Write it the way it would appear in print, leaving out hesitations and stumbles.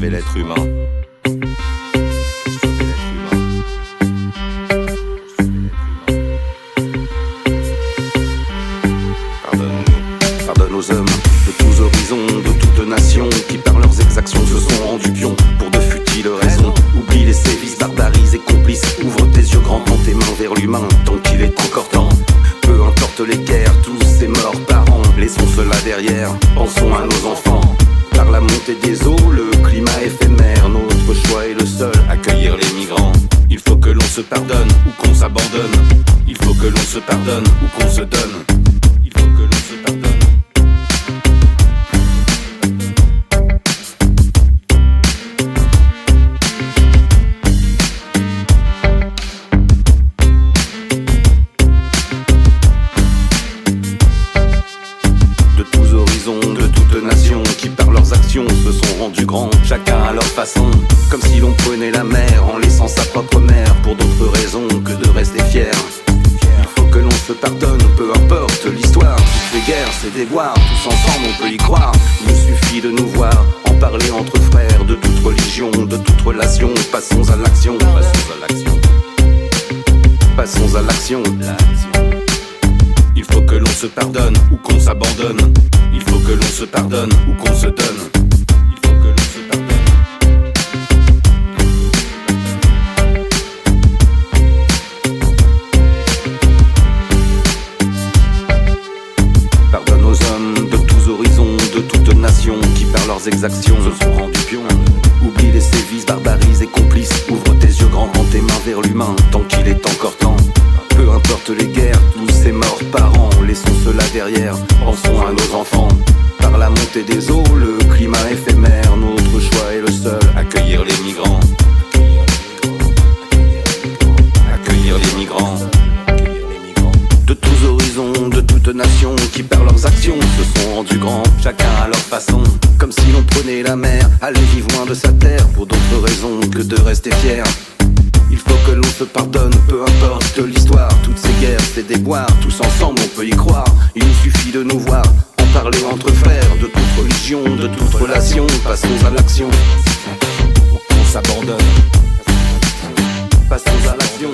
sauver l'être humain. Pardonne aux hommes de tous horizons, de toutes nations, qui par leurs exactions se sont rendus pions pour de futiles raisons. Oublie les sévices, barbaries et complices. Ouvre tes yeux grands, tends tes mains vers l'humain, tant qu'il est encore temps. Peu importe les guerres, tous ces morts par an, laissons cela derrière, pensons à nos enfants. Par la montée des eaux, le climat éphémère, notre choix est le seul, accueillir les migrants. Il faut que l'on se pardonne ou qu'on s'abandonne. Il faut que l'on se pardonne ou qu'on se donne. Il faut que l'on se pardonne. De toutes nations qui par leurs actions se sont rendus grands, chacun à leur façon, comme si l'on prenait la mer en laissant sa propre mère, pour d'autres raisons que de rester fier. Il faut que l'on se pardonne, peu importe l'histoire. Toutes les guerres, ces déboires, tous ensemble on peut y croire. Il suffit de nous voir, en parler entre frères, de toute religion, de toute relation. Passons à l'action, passons à l'action, passons à l'action. Il faut que l'on se pardonne ou qu'on s'abandonne. Il faut que l'on se pardonne ou qu'on se donne. Il faut que l'on se pardonne. Pardonne aux hommes de tous horizons, de toutes nations, qui par leurs exactions se sont rendus pions. Oublie les sévices, barbaries et complices. Ouvre tes yeux grands, tends tes mains vers l'humain, tant qu'il est encore temps. Peu importe les guerres, tous ces morts par an, laissons cela derrière, pensons à nos enfants. Par la montée des eaux, le climat éphémère, notre choix est le seul, accueillir les migrants. Accueillir les migrants. De tous horizons, de toutes nations, qui par leurs actions se sont rendus grands, chacun à leur façon, comme si l'on prenait la mer, aller vivre loin de sa terre, pour d'autres raisons que de rester fier. Il faut que l'on se pardonne, peu importe l'histoire. Toutes ces guerres, ces déboires, tous ensemble on peut y croire. Il nous suffit de nous voir, en parler entre frères, de toute religion, de toute relation. Passons à l'action, on s'abandonne. Passons à l'action.